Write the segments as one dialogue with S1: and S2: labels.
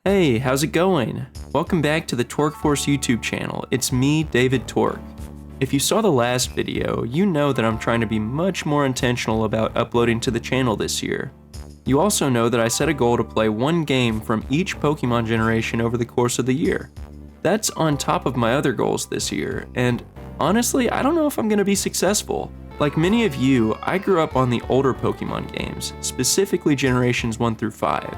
S1: Hey, how's it going? Welcome back to the Torque Force YouTube channel. It's me, David Torque. If you saw the last video, you know that I'm trying to be much more intentional about uploading to the channel this year. You also know that I set a goal to play one game from each Pokemon generation over the course of the year. That's on top of my other goals this year, and honestly, I don't know if I'm going to be successful. Like many of you, I grew up on the older Pokemon games, specifically generations 1 through 5.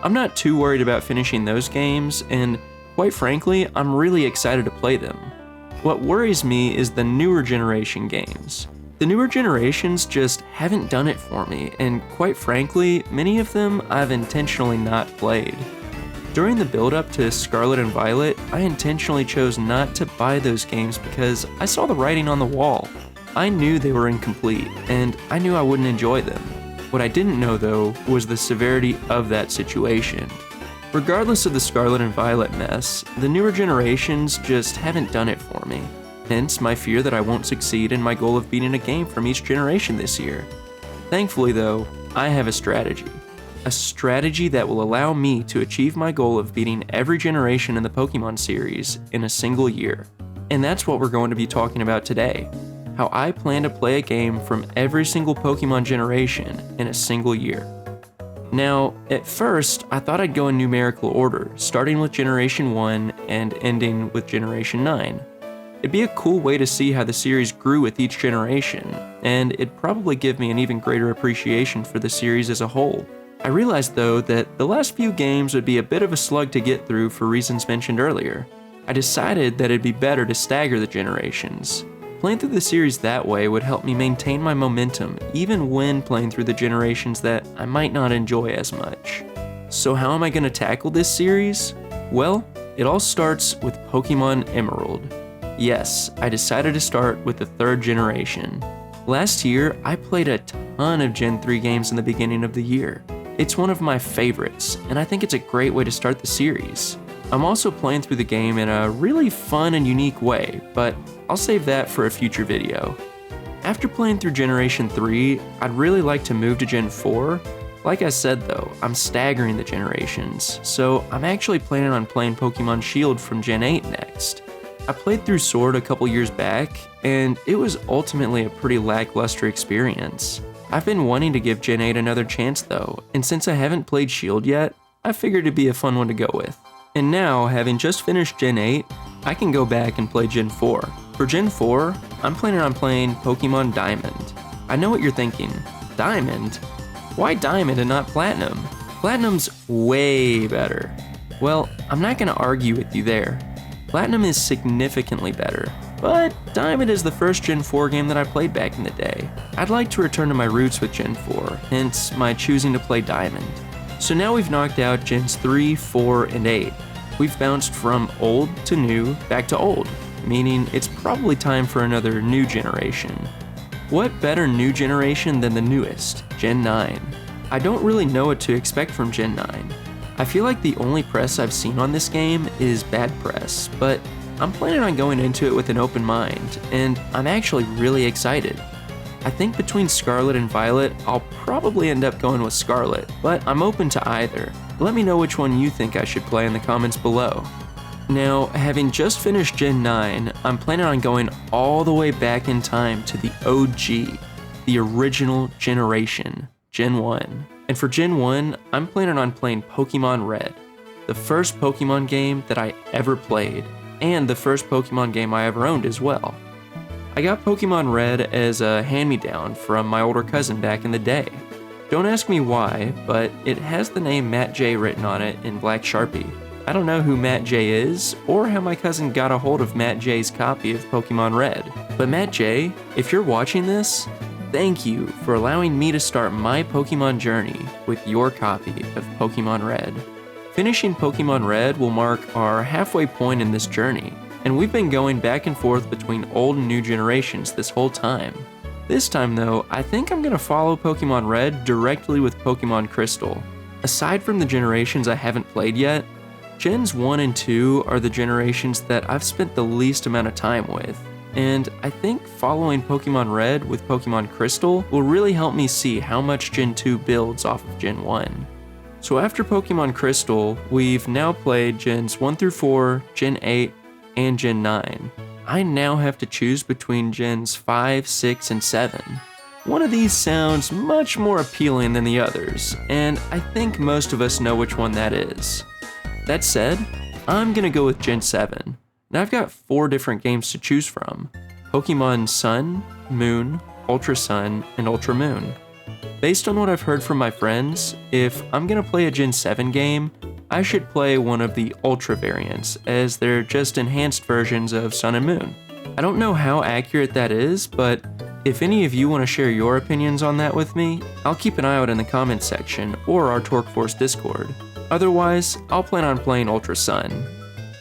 S1: I'm not too worried about finishing those games, and quite frankly, I'm really excited to play them. What worries me is the newer generation games. The newer generations just haven't done it for me, and quite frankly, many of them I've intentionally not played. During the build-up to Scarlet and Violet, I intentionally chose not to buy those games because I saw the writing on the wall. I knew they were incomplete, and I knew I wouldn't enjoy them. What I didn't know, though, was the severity of that situation. Regardless of the Scarlet and Violet mess, the newer generations just haven't done it for me. Hence my fear that I won't succeed in my goal of beating a game from each generation this year. Thankfully, though, I have a strategy. A strategy that will allow me to achieve my goal of beating every generation in the Pokemon series in a single year. And that's what we're going to be talking about today. How I plan to play a game from every single Pokemon generation in a single year. Now, at first, I thought I'd go in numerical order, starting with Generation 1 and ending with Generation 9. It'd be a cool way to see how the series grew with each generation, and it'd probably give me an even greater appreciation for the series as a whole. I realized, though, that the last few games would be a bit of a slug to get through for reasons mentioned earlier. I decided that it'd be better to stagger the generations. Playing through the series that way would help me maintain my momentum even when playing through the generations that I might not enjoy as much. So how am I going to tackle this series? Well, it all starts with Pokemon Emerald. Yes, I decided to start with the 3rd generation. Last year, I played a ton of Gen 3 games in the beginning of the year. It's one of my favorites, and I think it's a great way to start the series. I'm also playing through the game in a really fun and unique way, but I'll save that for a future video. After playing through Generation 3, I'd really like to move to Gen 4. Like I said though, I'm staggering the generations, so I'm actually planning on playing Pokemon Shield from Gen 8 next. I played through Sword a couple years back, and it was ultimately a pretty lackluster experience. I've been wanting to give Gen 8 another chance though, and since I haven't played Shield yet, I figured it'd be a fun one to go with. And now, having just finished Gen 8, I can go back and play Gen 4. For Gen 4, I'm planning on playing Pokemon Diamond. I know what you're thinking, Diamond? Why Diamond and not Platinum? Platinum's way better. Well, I'm not going to argue with you there. Platinum is significantly better, but Diamond is the first Gen 4 game that I played back in the day. I'd like to return to my roots with Gen 4, hence my choosing to play Diamond. So now we've knocked out Gens 3, 4, and 8. We've bounced from old to new, back to old, meaning it's probably time for another new generation. What better new generation than the newest, Gen 9? I don't really know what to expect from Gen 9. I feel like the only press I've seen on this game is bad press, but I'm planning on going into it with an open mind, and I'm actually really excited. I think between Scarlet and Violet, I'll probably end up going with Scarlet, but I'm open to either. Let me know which one you think I should play in the comments below. Now, having just finished Gen 9, I'm planning on going all the way back in time to the OG, the original generation, Gen 1. And for Gen 1, I'm planning on playing Pokemon Red, the first Pokemon game that I ever played, and the first Pokemon game I ever owned as well. I got Pokemon Red as a hand-me-down from my older cousin back in the day. Don't ask me why, but it has the name Matt J written on it in black Sharpie. I don't know who Matt J is, or how my cousin got a hold of Matt J's copy of Pokemon Red. But Matt J, if you're watching this, thank you for allowing me to start my Pokemon journey with your copy of Pokemon Red. Finishing Pokemon Red will mark our halfway point in this journey, and we've been going back and forth between old and new generations this whole time. This time though, I think I'm gonna follow Pokemon Red directly with Pokemon Crystal. Aside from the generations I haven't played yet, Gens 1 and 2 are the generations that I've spent the least amount of time with, and I think following Pokemon Red with Pokemon Crystal will really help me see how much Gen 2 builds off of Gen 1. So after Pokemon Crystal, we've now played Gens 1 through 4, Gen 8, and Gen 9. I now have to choose between Gens 5, 6, and 7. One of these sounds much more appealing than the others, and I think most of us know which one that is. That said, I'm gonna go with Gen 7. Now I've got 4 different games to choose from: Pokemon Sun, Moon, Ultra Sun, and Ultra Moon. Based on what I've heard from my friends, if I'm gonna play a Gen 7 game, I should play one of the Ultra variants, as they're just enhanced versions of Sun and Moon. I don't know how accurate that is, but if any of you want to share your opinions on that with me, I'll keep an eye out in the comments section or our Torque Force Discord. Otherwise, I'll plan on playing Ultra Sun.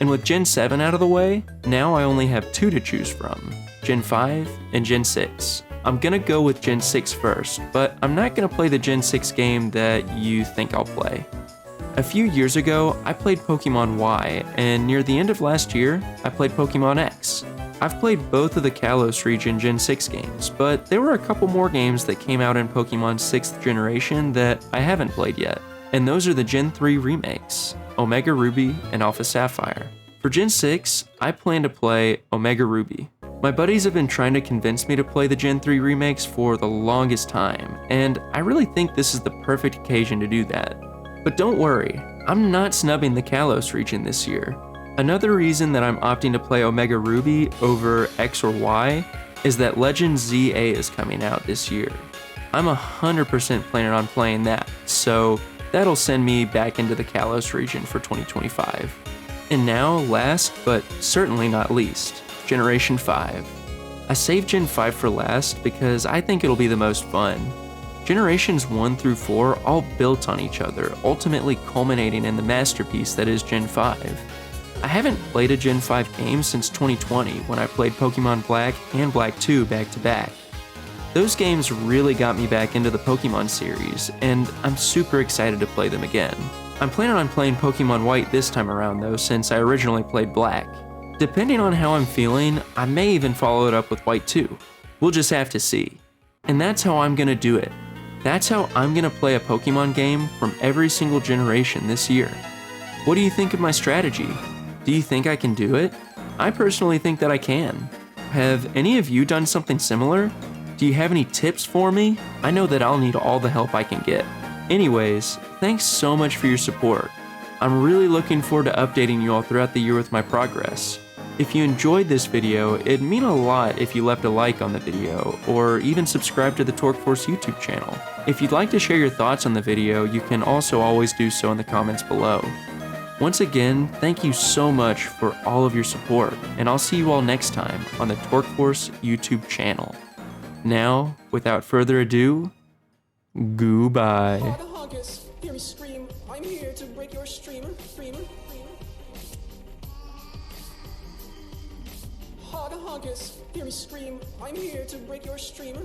S1: And with Gen 7 out of the way, now I only have 2 to choose from: Gen 5 and Gen 6. I'm gonna go with Gen 6 first, but I'm not gonna play the Gen 6 game that you think I'll play. A few years ago, I played Pokemon Y, and near the end of last year, I played Pokemon X. I've played both of the Kalos region Gen 6 games, but there were a couple more games that came out in Pokemon 6th generation that I haven't played yet, and those are the Gen 3 remakes, Omega Ruby and Alpha Sapphire. For Gen 6, I plan to play Omega Ruby. My buddies have been trying to convince me to play the Gen 3 remakes for the longest time, and I really think this is the perfect occasion to do that. But don't worry, I'm not snubbing the Kalos region this year. Another reason that I'm opting to play Omega Ruby over X or Y is that Legend ZA is coming out this year. I'm 100% planning on playing that, so that'll send me back into the Kalos region for 2025. And now, last but certainly not least, Generation 5. I saved Gen 5 for last because I think it'll be the most fun. Generations 1 through 4 all built on each other, ultimately culminating in the masterpiece that is Gen 5. I haven't played a Gen 5 game since 2020 when I played Pokemon Black and Black 2 back to back. Those games really got me back into the Pokemon series, and I'm super excited to play them again. I'm planning on playing Pokemon White this time around though, since I originally played Black. Depending on how I'm feeling, I may even follow it up with White 2. We'll just have to see. And that's how I'm gonna do it. That's how I'm gonna play a Pokemon game from every single generation this year. What do you think of my strategy? Do you think I can do it? I personally think that I can. Have any of you done something similar? Do you have any tips for me? I know that I'll need all the help I can get. Anyways, thanks so much for your support. I'm really looking forward to updating you all throughout the year with my progress. If you enjoyed this video, it'd mean a lot if you left a like on the video, or even subscribe to the Torque Force YouTube channel. If you'd like to share your thoughts on the video, you can also always do so in the comments below. Once again, thank you so much for all of your support, and I'll see you all next time on the Torque Force YouTube channel. Now, without further ado, goodbye.
S2: Hear me scream, I'm here to break your streamer. Hear me scream, I'm here to break your streamer.